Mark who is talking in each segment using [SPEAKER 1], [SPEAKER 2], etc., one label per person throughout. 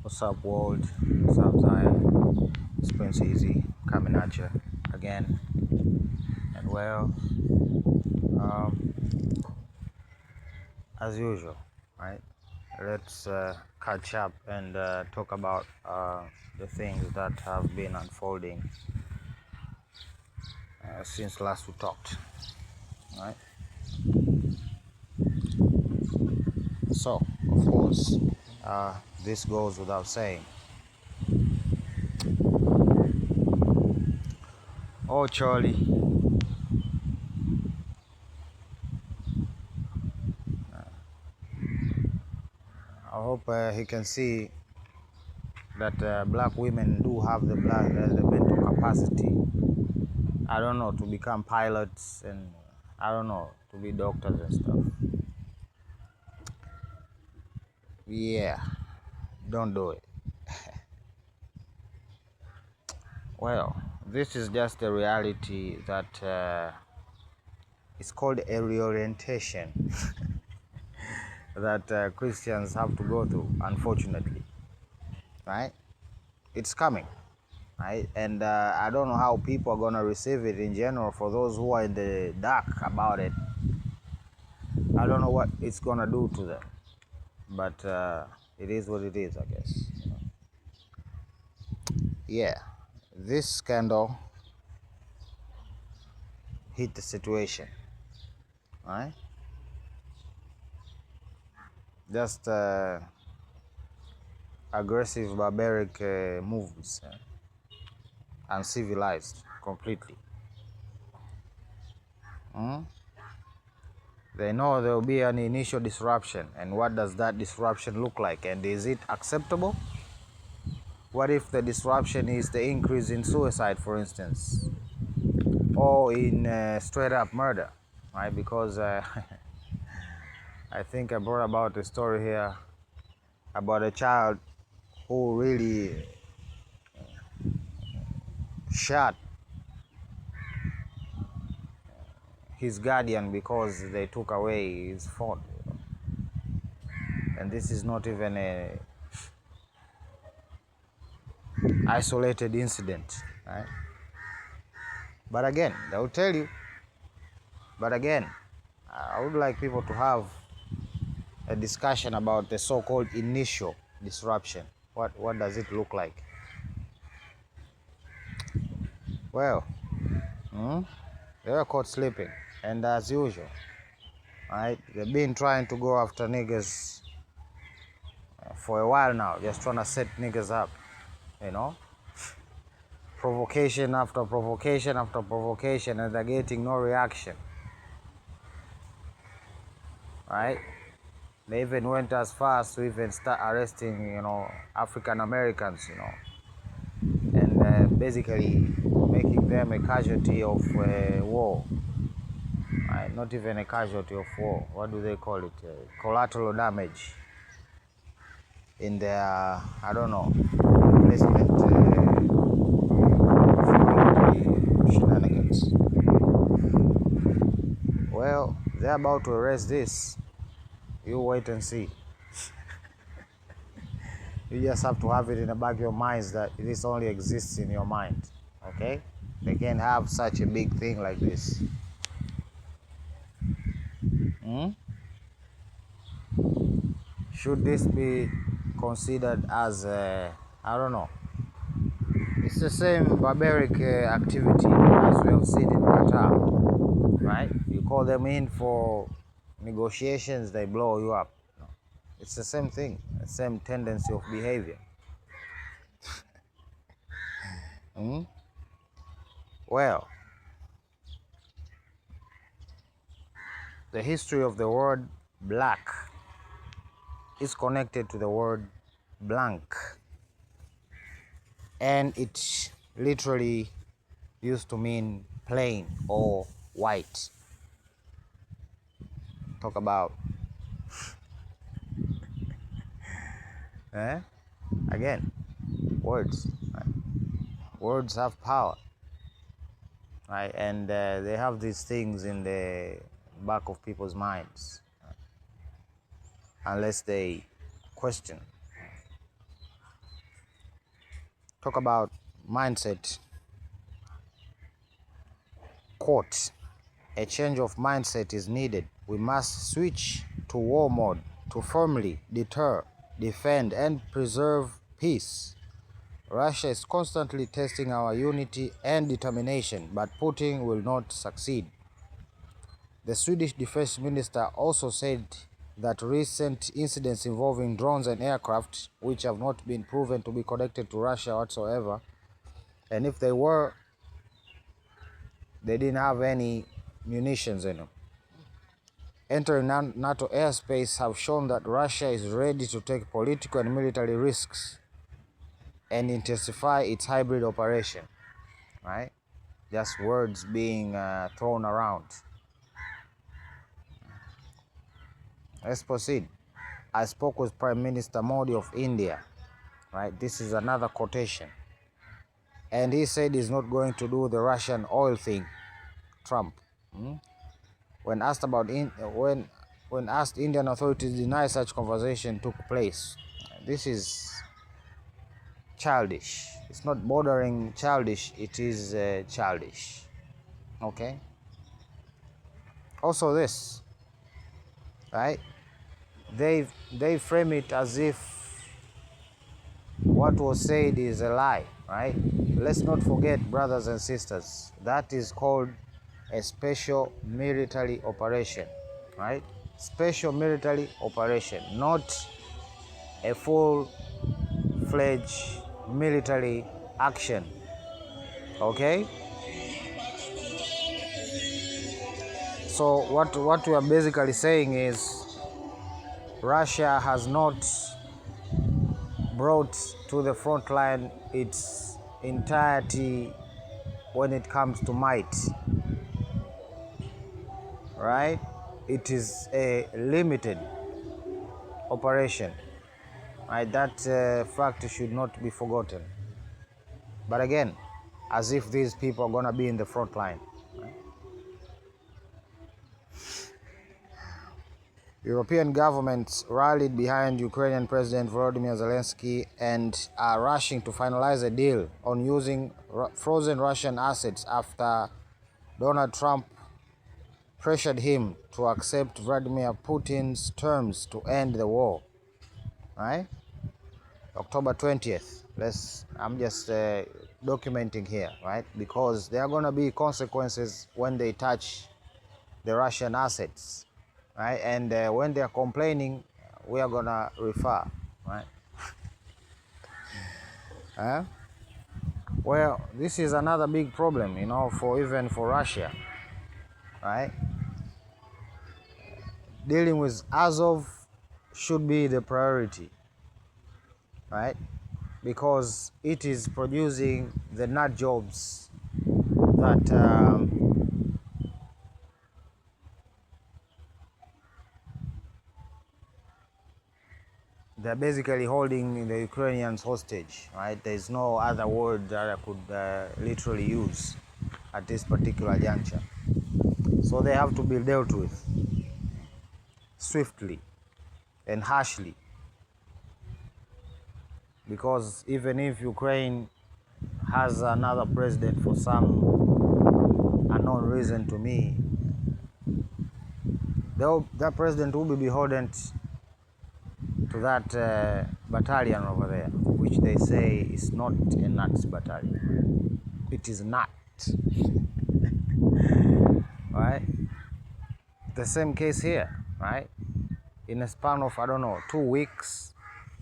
[SPEAKER 1] What's up, world? What's up, Zion? It's Prince Easy coming at you again. And well, um, as usual, right? Let's catch up and talk about the things that have been unfolding since last we talked, right? So, of course, this goes without saying. Oh, Charlie, I hope he can see that black women do have the mental capacity. I don't know, to become pilots and I don't know, to be doctors and stuff. Yeah, don't do it. Well, this is just a reality that it's called a reorientation that Christians have to go through, unfortunately, right? It's coming, right? And I don't know how people are going to receive it in general. For those who are in the dark about it, I don't know what it's going to do to them. But it is what it is, I guess. Yeah, this scandal hit the situation, right? Just aggressive, barbaric moves, uncivilized completely. Mm? They know there will be an initial disruption, and what does that disruption look like? And is it acceptable? What if the disruption is the increase in suicide, for instance, or in straight up murder, right? Because I think I brought about a story here about a child who really shot his guardian because they took away his phone. And this is not even a isolated incident, right? But again, they will tell you. But again, I would like people to have a discussion about the so-called initial disruption. What does it look like? Well, they were caught sleeping, and as usual, right? They've been trying to go after niggas for a while now, just trying to set niggas up, you know? Provocation after provocation after provocation, and they're getting no reaction, right? They even went as far as to even start arresting, African Americans, and basically making them a casualty of war, right? Not even a casualty of war. What do they call it? Collateral damage in their, I don't know, placement shenanigans. Well, they're about to arrest this. You wait and see. You just have to have it in the back of your minds that this only exists in your mind, okay? They can't have such a big thing like this. Should this be considered as, I don't know, it's the same barbaric activity as we have seen in Qatar, right? You call them in for negotiations, they blow you up. It's the same thing, the same tendency of behavior. Well, the history of the word black is connected to the word blank, and it literally used to mean plain or white. Talk about again, words, right? Words have power, right? And they have these things in the back of people's minds, right? Unless they question. talk about mindset. Quote, a change of mindset is needed. We must switch to war mode to firmly deter, defend, and preserve peace. Russia is constantly testing our unity and determination, but Putin will not succeed. The Swedish Defense Minister also said that recent incidents involving drones and aircraft, which have not been proven to be connected to Russia whatsoever, and if they were, they didn't have any munitions in them, entering NATO airspace, have shown that Russia is ready to take political and military risks and intensify its hybrid operation. Right? Just words being thrown around. Let's proceed. I spoke with Prime Minister Modi of India. Right? This is another quotation. And he said he's not going to do the Russian oil thing, Trump. When asked about when asked, Indian authorities deny such conversation took place. This is childish. It's not bordering childish, it is childish. Okay? Also this, right? They frame it as if what was said is a lie, right? Let's not forget, brothers and sisters, that is called a special military operation, right? Special military operation, not a full-fledged military action. Okay? So what we are basically saying is Russia has not brought to the front line its entirety when it comes to might, right? It is a limited operation, right? That fact should not be forgotten. But again, as if these people are gonna be in the front line. Right? European governments rallied behind Ukrainian President Volodymyr Zelensky and are rushing to finalize a deal on using frozen Russian assets after Donald Trump pressured him to accept Vladimir Putin's terms to end the war. Right? October 20th. I'm just documenting here, right? Because there are going to be consequences when they touch the Russian assets, right? And when they are complaining, we are going to refer, right? Well, this is another big problem, even for Russia, right? Dealing with Azov should be the priority, right? Because it is producing the nut jobs that they're basically holding the Ukrainians hostage, right? There's no other word that I could literally use at this particular juncture. So they have to be dealt with swiftly and harshly. Because even if Ukraine has another president for some unknown reason to me, that president will be beholden to that battalion over there, which they say is not a Nazi battalion. It is not. Right? The same case here, right? In a span of, 2 weeks,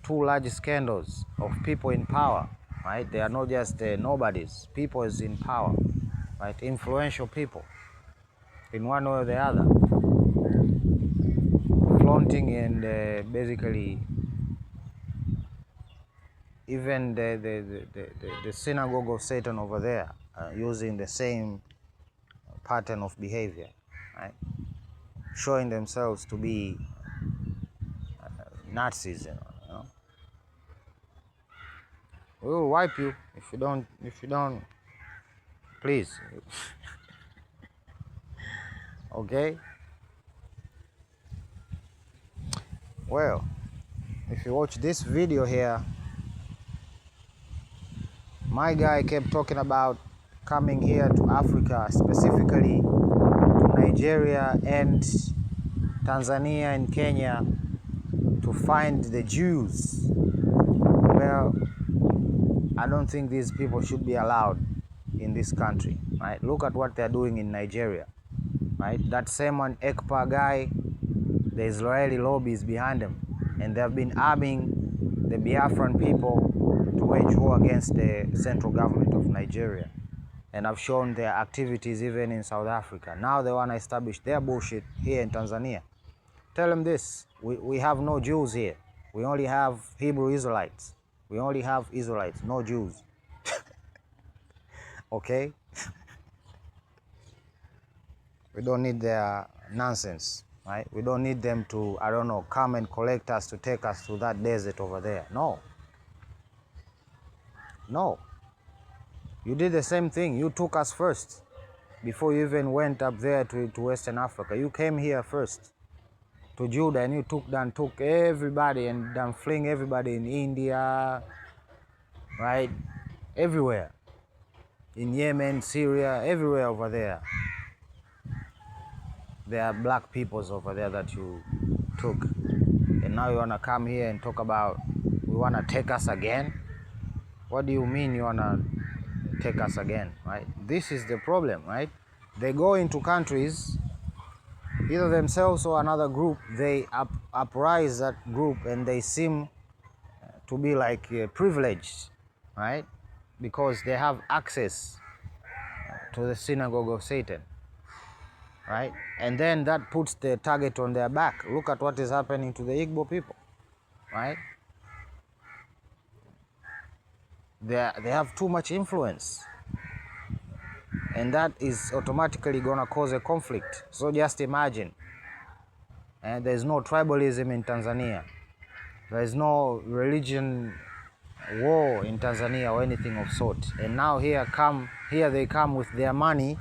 [SPEAKER 1] 2 large scandals of people in power, right? They are not just nobodies. People is in power, right? Influential people, in one way or the other, flaunting and basically even the synagogue of Satan over there using the same pattern of behavior, right? Showing themselves to be Nazis, We will wipe you if you don't, please. Okay? Well, if you watch this video here, My guy kept talking about coming here to Africa, specifically to Nigeria and Tanzania and Kenya, to find the Jews. Well, I don't think these people should be allowed in this country, right? Look at what they're doing in Nigeria, right? That same one Ekpa guy, the Israeli lobby is behind him, and they've been arming the Biafran people to wage war against the central government of Nigeria, and have shown their activities even in South Africa. Now they want to establish their bullshit here in Tanzania. Tell them this: we have no Jews here. We only have Hebrew Israelites. We only have Israelites, no Jews. Okay? We don't need their nonsense, right? We don't need them to, I don't know, come and collect us to take us to that desert over there. No. No. You did the same thing. You took us first before you even went up there to Western Africa. You came here first to Judah, and you took everybody and then fling everybody in India, right? Everywhere. In Yemen, Syria, everywhere over there. There are black peoples over there that you took. And now you want to come here and talk about, you want to take us again? What do you mean you want to take us again, right? This is the problem, right? They go into countries, either themselves or another group, they uprise that group, and they seem to be like privileged, right? Because they have access to the synagogue of Satan, right? And then that puts the target on their back. Look at what is happening to the Igbo people, right? They have too much influence, and that is automatically gonna cause a conflict. So just imagine, and there's no tribalism in Tanzania. There is no religion war in Tanzania or anything of sort. And now here they come with their money,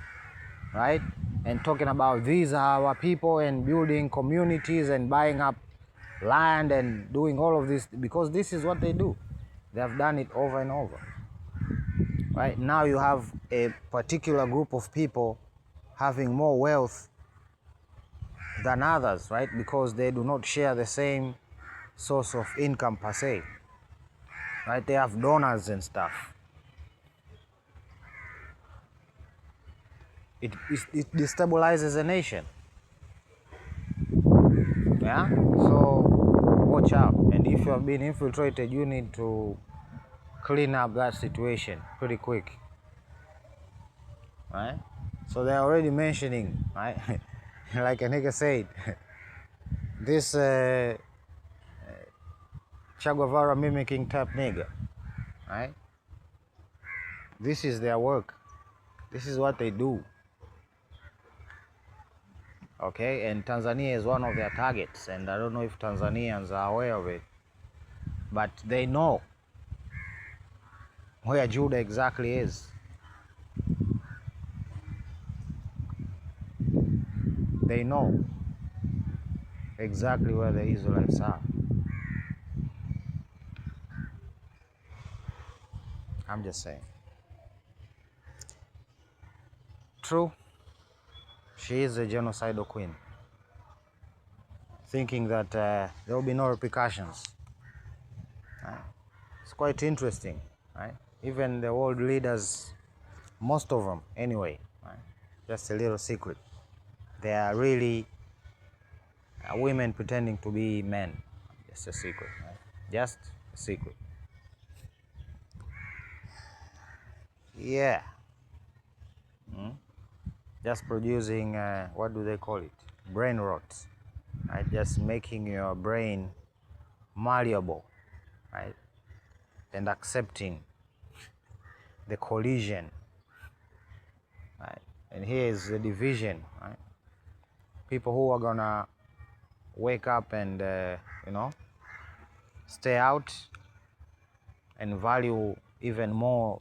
[SPEAKER 1] right? And talking about these are our people, and building communities and buying up land and doing all of this, because this is what they do. They have done it over and over. Right? Now you have a particular group of people having more wealth than others, right? Because they do not share the same source of income per se. Right? They have donors and stuff. It destabilizes a nation. Yeah? So watch out. And if you have been infiltrated, you need to clean up that situation pretty quick. Right? So they're already mentioning, right? Like a nigga said, this Che Guevara mimicking type nigga, right? This is their work. This is what they do. Okay, and Tanzania is one of their targets, and I don't know if Tanzanians are aware of it, but they know where Judah exactly is. They know exactly where the Israelites are. I'm just saying. True, she is a genocidal queen, thinking that there will be no repercussions. Right? It's quite interesting, right? Even the world leaders, most of them anyway, right? Just a little secret, they are really women pretending to be men. Just a secret, right? Just a secret. Yeah. Just producing, what do they call it? Brain rot. Right? Just making your brain malleable, right? And accepting the collision, right? And here is the division, right? People who are gonna wake up and, stay out and value even more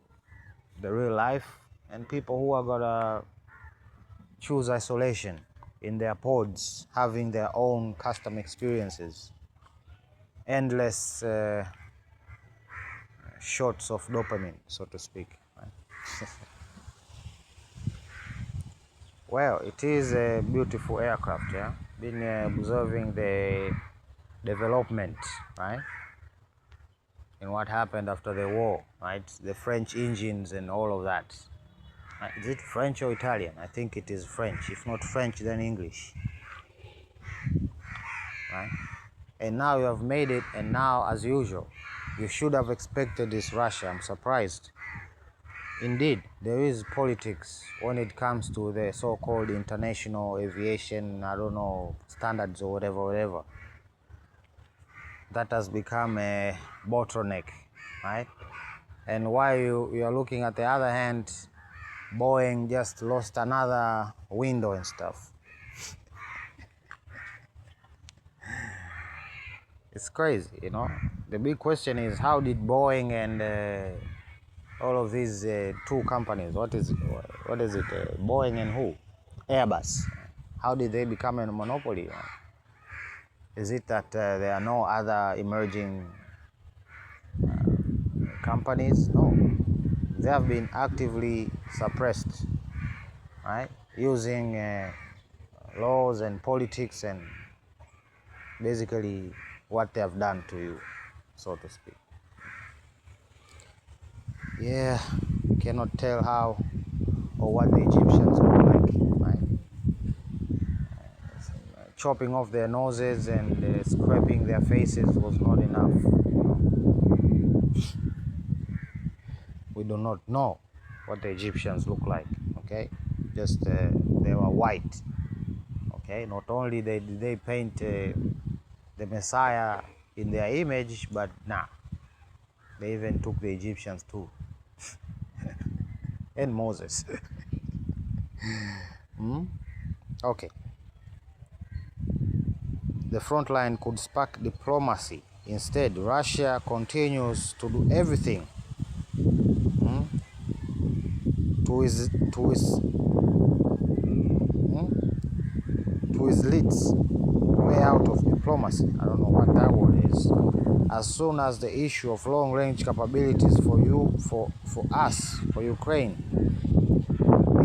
[SPEAKER 1] the real life, and people who are gonna choose isolation in their pods, having their own custom experiences, endless shots of dopamine, so to speak. Right? Well, it is a beautiful aircraft, yeah. Been observing the development, right? And what happened after the war, right? The French engines and all of that. Is it French or Italian? I think it is French. If not French, then English, right? And now you have made it, and now, as usual, you should have expected this Russia. I'm surprised. Indeed, there is politics when it comes to the so-called international aviation, I don't know, standards or whatever. That has become a bottleneck, right? And while you are looking at the other hand, Boeing just lost another window and stuff. It's crazy, you know. The big question is, how did Boeing and all of these two companies, what is it? Boeing and who? Airbus. How did they become a monopoly? Is it that there are no other emerging companies? No. They have been actively suppressed, right? Using laws and politics and basically what they have done to you, so to speak. Yeah, cannot tell how or what the Egyptians look like, right? Chopping off their noses and scraping their faces was not enough. We do not know what the Egyptians look like, okay? Just they were white, okay? Not only did they paint the Messiah in their image, but nah, they even took the Egyptians too. And Moses. Okay. The front line could spark diplomacy. Instead, Russia continues to do everything to his lids, way out of diplomacy. I don't know what that word is. As soon as the issue of long-range capabilities for Ukraine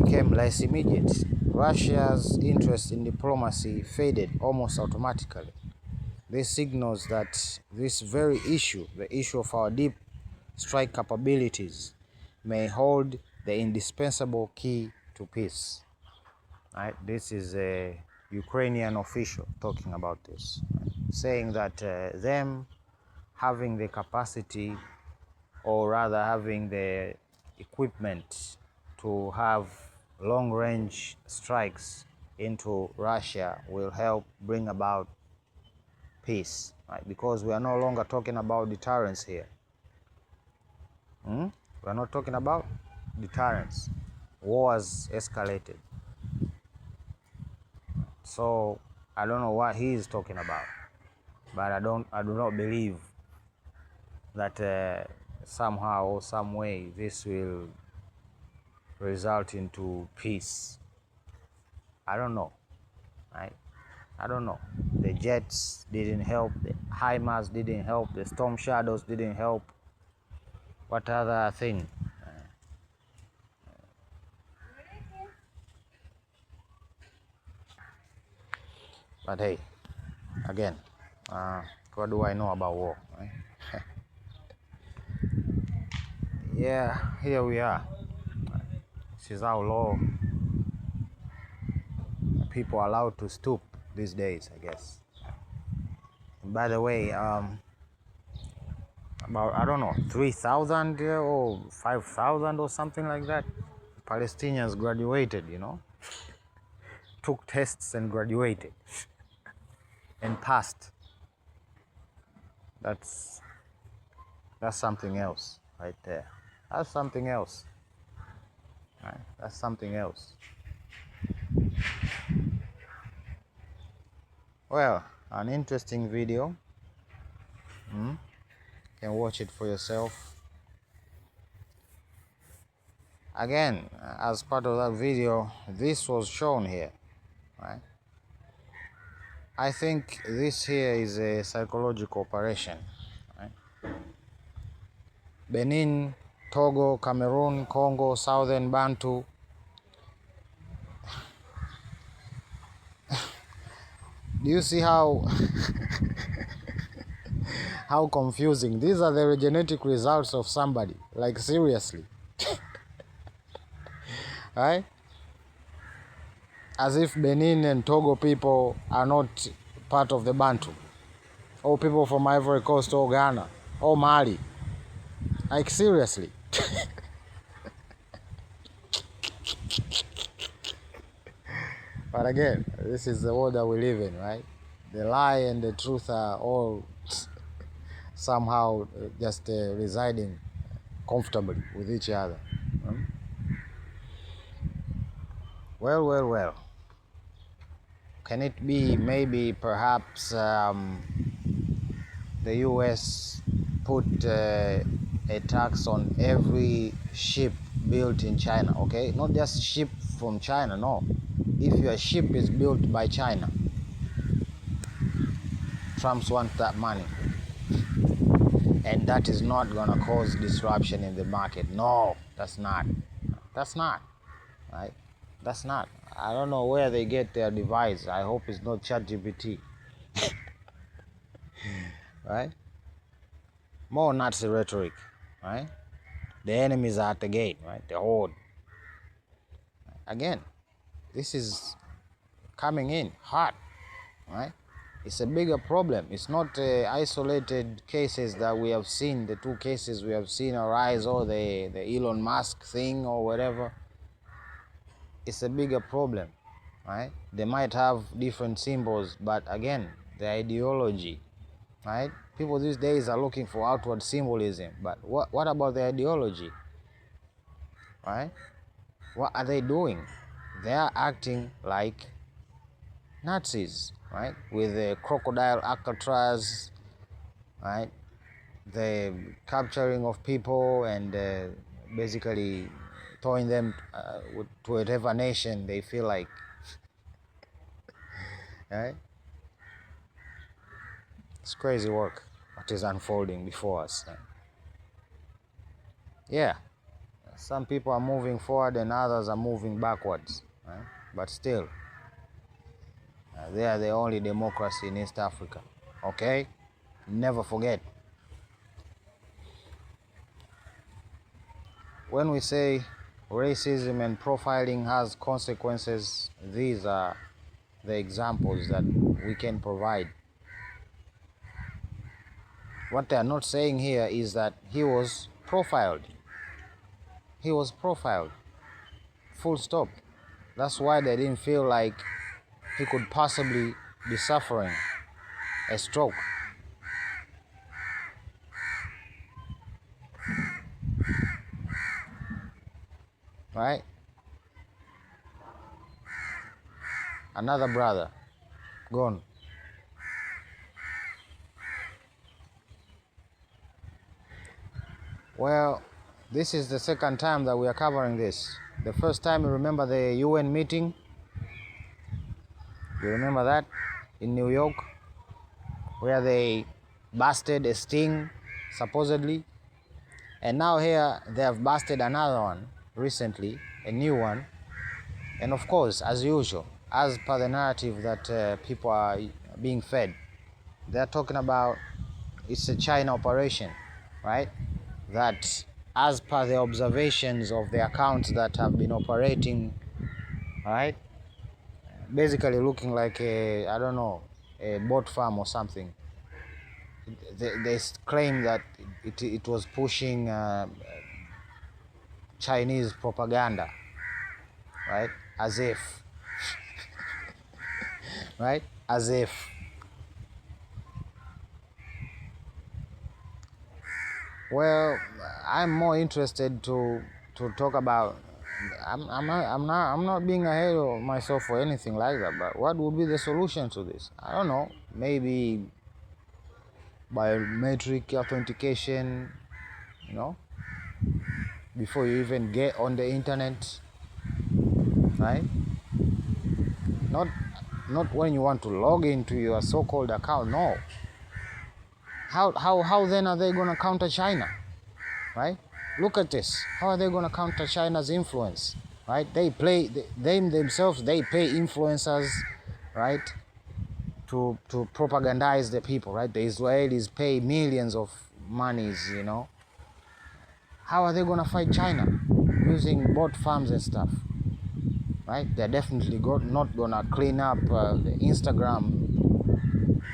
[SPEAKER 1] became less immediate, Russia's interest in diplomacy faded almost automatically. This signals that this very issue, the issue of our deep strike capabilities, may hold the indispensable key to peace. Right? This is a Ukrainian official talking about this, right? Saying that them having the capacity, or rather having the equipment to have long-range strikes into Russia will help bring about peace, right? Because we are no longer talking about deterrence here. We are not talking about deterrence. War has escalated. So I don't know what he is talking about, but I do not believe that somehow or some way this will result into peace. I don't know, right? I don't know. The jets didn't help, the HIMARS didn't help, the Storm Shadows didn't help. What other thing? But hey, again, what do I know about war, right? Yeah, here we are. This is how low people are allowed to stoop these days, I guess. And by the way, about, I don't know, 3,000 or 5,000 or something like that, Palestinians graduated, you know, took tests and graduated and passed. That's something else right there. That's something else, right? That's something else. Well, an interesting video. You can watch it for yourself. Again, as part of that video, this was shown here, right? I think this here is a psychological operation, right? Benin, Togo, Cameroon, Congo, Southern Bantu. Do you see how how confusing? These are the genetic results of somebody. Like, seriously. Right? As if Benin and Togo people are not part of the Bantu. Or people from Ivory Coast or Ghana or Mali. Like, seriously. But again, this is the world that we live in, right? The lie and the truth are all somehow just residing comfortably with each other. Well. Can it be maybe perhaps the US put a tax on every ship built in China, okay? Not just ship from China, no. If your ship is built by China, Trump wants that money. And that is not gonna cause disruption in the market. No, that's not. Right? That's not. I don't know where they get their device. I hope it's not ChatGPT. Right? More Nazi rhetoric, right? The enemies are at the gate, right? The horde. Again, this is coming in hot, right? It's a bigger problem. It's not isolated cases that we have seen, the two cases we have seen arise, or the Elon Musk thing or whatever. It's a bigger problem, right? They might have different symbols, but again, the ideology, right? People these days are looking for outward symbolism, but what about the ideology, right? What are they doing? They are acting like Nazis, right? With the crocodile Alcatraz, right? The capturing of people and basically throwing them to whatever nation they feel like, right? It's crazy work what is unfolding before us. Yeah, some people are moving forward and others are moving backwards, right? But still, they are the only democracy in East Africa, okay? Never forget. When we say racism and profiling has consequences, these are the examples that we can provide. What they are not saying here is that he was profiled. He was profiled. Full stop. That's why they didn't feel like he could possibly be suffering a stroke. Right? Another brother gone. Well, this is the second time that we are covering this. The first time, you remember the UN meeting? You remember that? In New York? Where they busted a sting, supposedly. And now here, they have busted another one recently, a new one. And of course, as usual, as per the narrative that people are being fed, they're talking about it's a China operation, right? That as per the observations of the accounts that have been operating, right? Basically looking like a, I don't know, a boat farm or something. They claim that it was pushing Chinese propaganda, right? As if, right? As if. Well, I'm more interested to talk about. I'm not being ahead of myself or anything like that. But what would be the solution to this? I don't know. Maybe biometric authentication, you know, before you even get on the internet, right? Not when you want to log into your so-called account. No. How then are they gonna counter China? right? Look at this. How are they going to counter China's influence, right? They themselves, they pay influencers, right, to propagandize the people, right? The Israelis pay millions of monies, you know. How are they going to fight China using bot farms and stuff, right? They're definitely not going to clean up the Instagram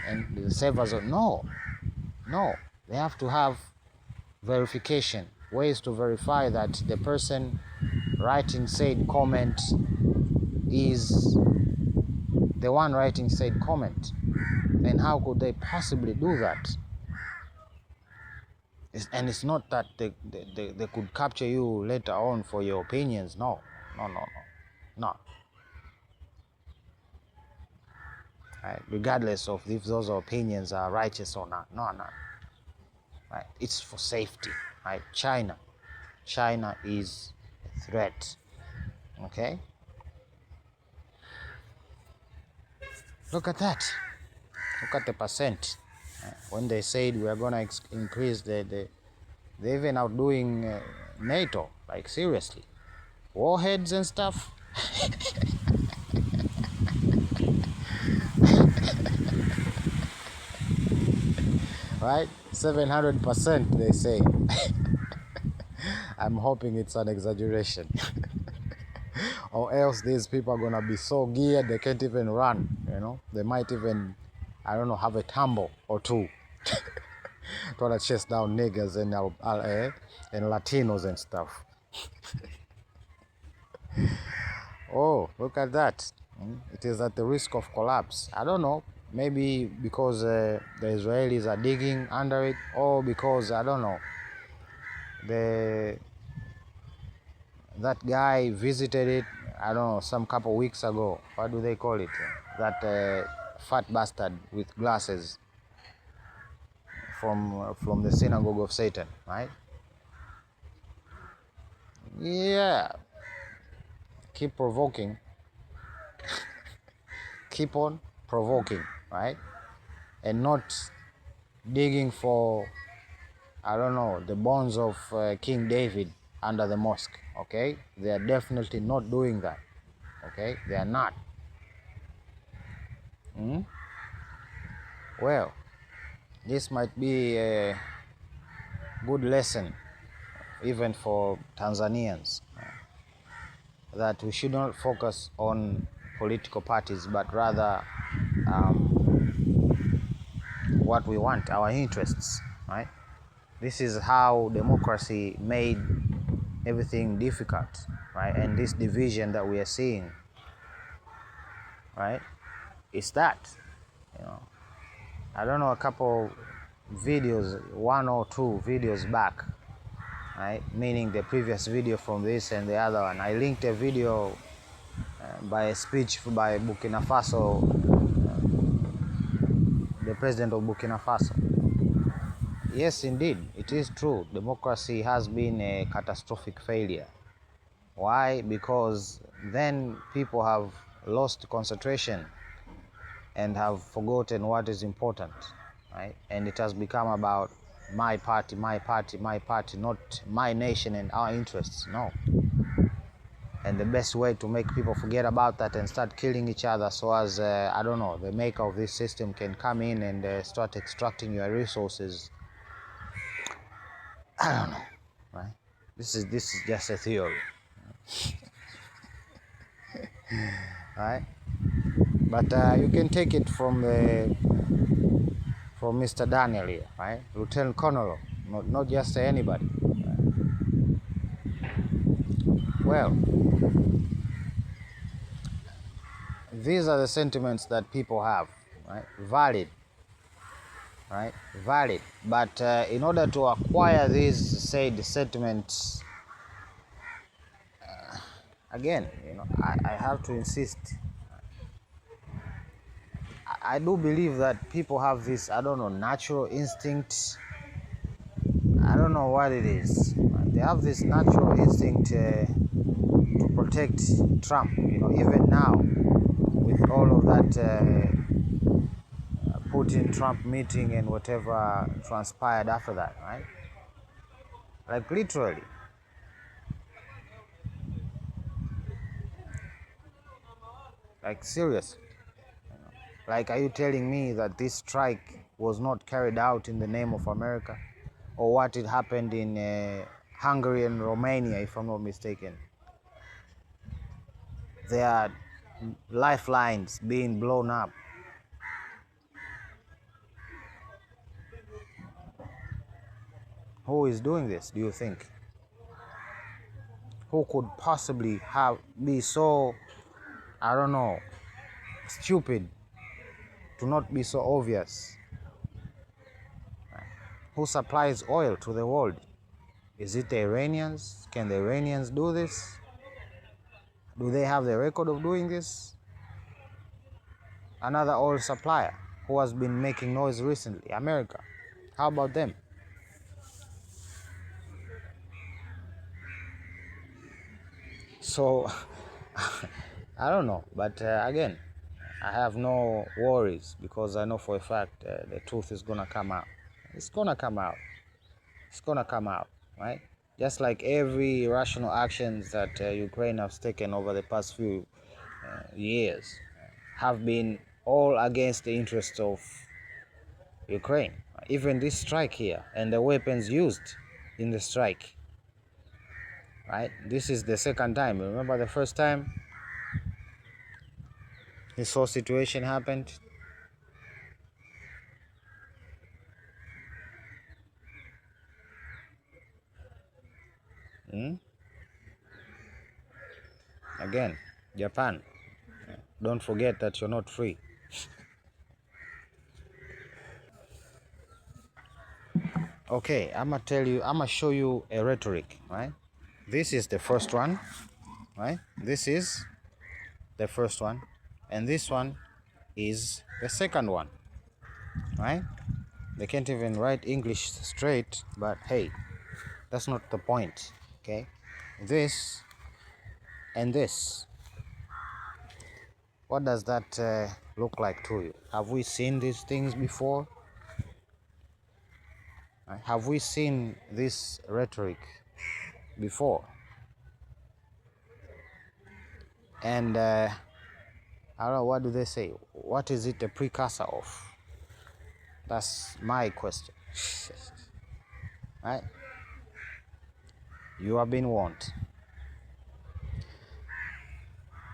[SPEAKER 1] and the servers. No, they have to have verification, ways to verify that the person writing said comment is the one writing said comment. And how could they possibly do that? And it's not that they could capture you later on for your opinions. No. Right? Regardless of if those opinions are righteous or not. No. Right? It's for safety. Right? China is a threat. Okay? Look at that. Look at the percent. When they said we are going to increase they're even outdoing NATO. Like, seriously. Warheads and stuff. Right? 700% they say. I'm hoping it's an exaggeration. Or else these people are gonna be so geared they can't even run, you know. They might even, I don't know, have a tumble or two. Trying to chase down niggers and Latinos and stuff. Oh, look at that. It is at the risk of collapse. I don't know. Maybe because the Israelis are digging under it, or because, I don't know, that guy visited it, I don't know, some couple weeks ago. What do they call it? That fat bastard with glasses from the synagogue of Satan, right? Yeah. Keep provoking. Keep on provoking, right? And not digging for, I don't know, the bones of King David under the mosque, okay? They are definitely not doing that, okay? They are not. Well, this might be a good lesson even for Tanzanians, that we should not focus on political parties, but rather what we want, our interests, right? This is how democracy made everything difficult, right? And this division that we are seeing, right? It's that, you know. I don't know, a couple videos, 1 or 2 videos back, right? Meaning the previous video from this and the other one. I linked a video by a speech by Burkina Faso, the president of Burkina Faso. Yes, indeed, it is true. Democracy has been a catastrophic failure. Why? Because then people have lost concentration and have forgotten what is important, right? And it has become about my party, not my nation and our interests. No. And the best way to make people forget about that and start killing each other, so as I don't know, the maker of this system can come in and start extracting your resources. I don't know, right? This is just a theory, right? But you can take it from Mr. Daniel here, right? Lieutenant Colonel, not just anybody. Well, these are the sentiments that people have, right? Valid, right? Valid. But in order to acquire these said sentiments, again, you know, I have to insist. I do believe that people have this, I don't know, natural instinct. I don't know what it is. They have this natural instinct to protect Trump. You know, even now, with all of that Putin-Trump meeting and whatever transpired after that, right? Like literally. Like seriously. Like, are you telling me that this strike was not carried out in the name of America? Or what it happened in Hungary and Romania, if I'm not mistaken? There are lifelines being blown up. Who is doing this, do you think? Who could possibly be so, I don't know, stupid to not be so obvious? Who supplies oil to the world? Is it the Iranians? Can the Iranians do this? Do they have the record of doing this? Another oil supplier who has been making noise recently, America. How about them? So, I don't know, but again, I have no worries because I know for a fact the truth is gonna come out. It's gonna come out. It's gonna come out, right? Just like every irrational actions that Ukraine has taken over the past few years have been all against the interests of Ukraine. Even this strike here and the weapons used in the strike, right? This is the second time. Remember the first time this whole situation happened? Again, Japan. Don't forget that you're not free. Okay, I'm gonna show you a rhetoric, right? This is the first one, right? This is the first one, and this one is the second one, right? They can't even write English straight, but hey, that's not the point, okay? This and this. What does that look like to you? Have we seen these things before? Have we seen this rhetoric before? And I don't know, what do they say? What is it a precursor of? That's my question. Right? You have been warned.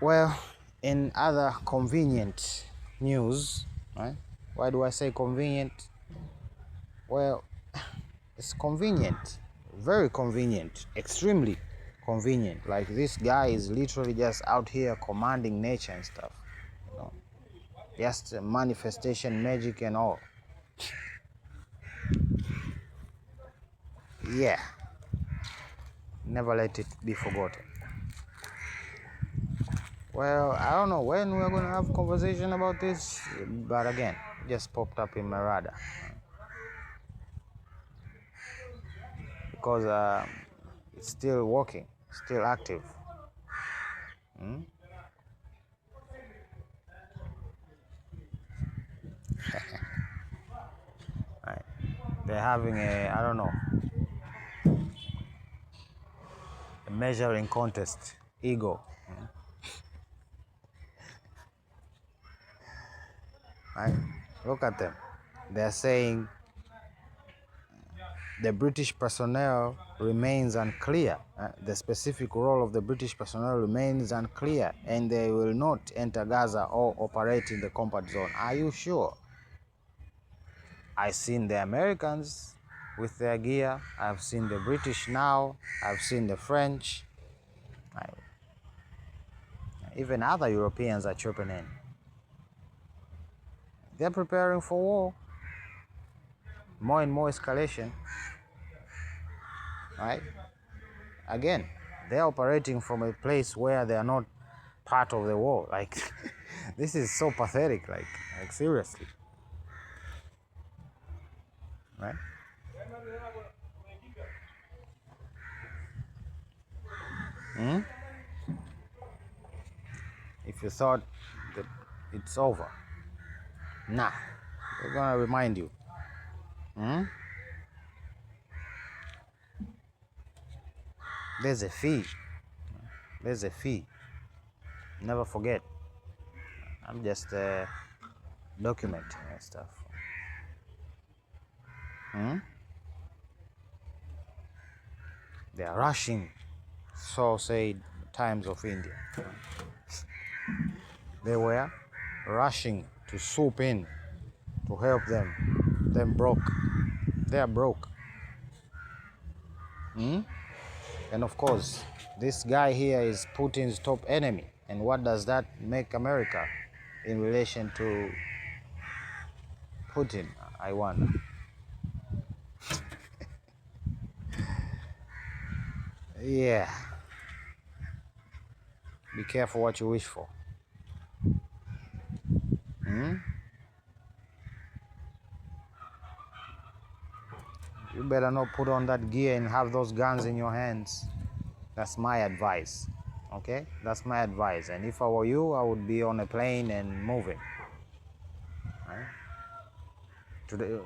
[SPEAKER 1] Well, in other convenient news, right? Why do I say convenient? Well, it's convenient, very convenient, extremely convenient. Like, this guy is literally just out here commanding nature and stuff, you know, just manifestation magic and all. Yeah, never let it be forgotten. Well, I don't know when we're gonna have a conversation about this, but again, it just popped up in my radar because it's still working, still active. Right. They're having I don't know, a measuring contest, ego. Right? Look at them. They're saying the British personnel remains unclear. The specific role of the British personnel remains unclear, and they will not enter Gaza or operate in the combat zone. Are you sure? I've seen the Americans with their gear. I've seen the British now. I've seen the French. Even other Europeans are chipping in. They're preparing for war. More and more escalation. Right? Again, they're operating from a place where they are not part of the war. Like, this is so pathetic. Like seriously. Right? If you thought that it's over, nah, we're gonna remind you. There's a fee. There's a fee. Never forget. I'm just documenting and stuff. They are rushing, so say Times of India. They were rushing to swoop in to help them. Them broke. They are broke. And of course, this guy here is Putin's top enemy. And what does that make America in relation to Putin, I wonder? Yeah. Be careful what you wish for. You better not put on that gear and have those guns in your hands. That's my advice. Okay? That's my advice. And if I were you, I would be on a plane and moving. Right?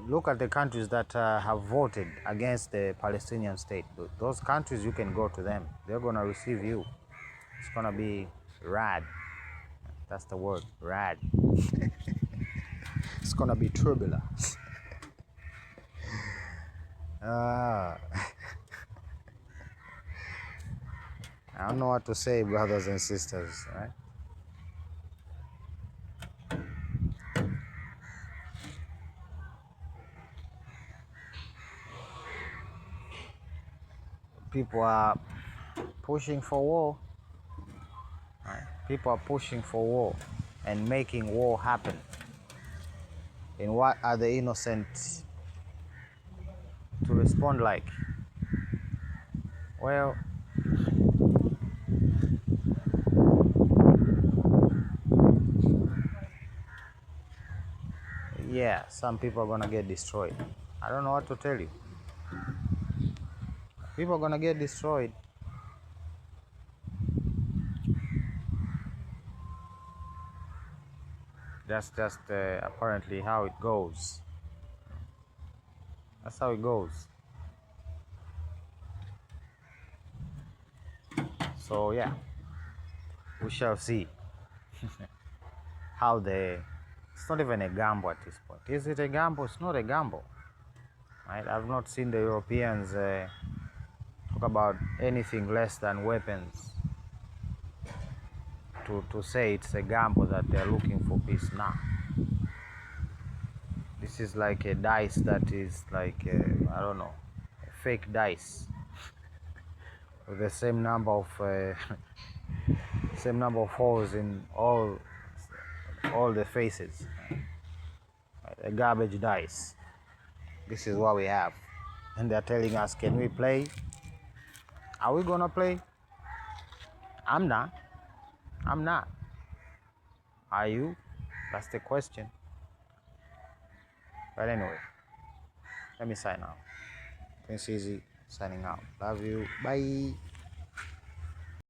[SPEAKER 1] Look at the countries that have voted against the Palestinian state. Those countries, you can go to them. They're going to receive you. It's going to be rad. That's the word, rad. It's going to be turbulent. I don't know what to say, brothers and sisters, right? People are pushing for war. Right? People are pushing for war and making war happen. And what are the innocent to respond like? Well, yeah, some people are gonna get destroyed. I don't know what to tell you. People are gonna get destroyed. That's just apparently how it goes. That's how it goes. So yeah, we shall see how it's not even a gamble at this point. Is it a gamble? It's not a gamble. Right? I've not seen the Europeans talk about anything less than weapons to say it's a gamble that they're looking for peace. Nah. This is like a dice that is like, I don't know, a fake dice with the same number of holes in all the faces. A garbage dice. This is what we have. And they're telling us, can we play? Are we gonna play? I'm not. Are you? That's the question. But anyway, let me sign out. Prince Easy signing out. Love you. Bye.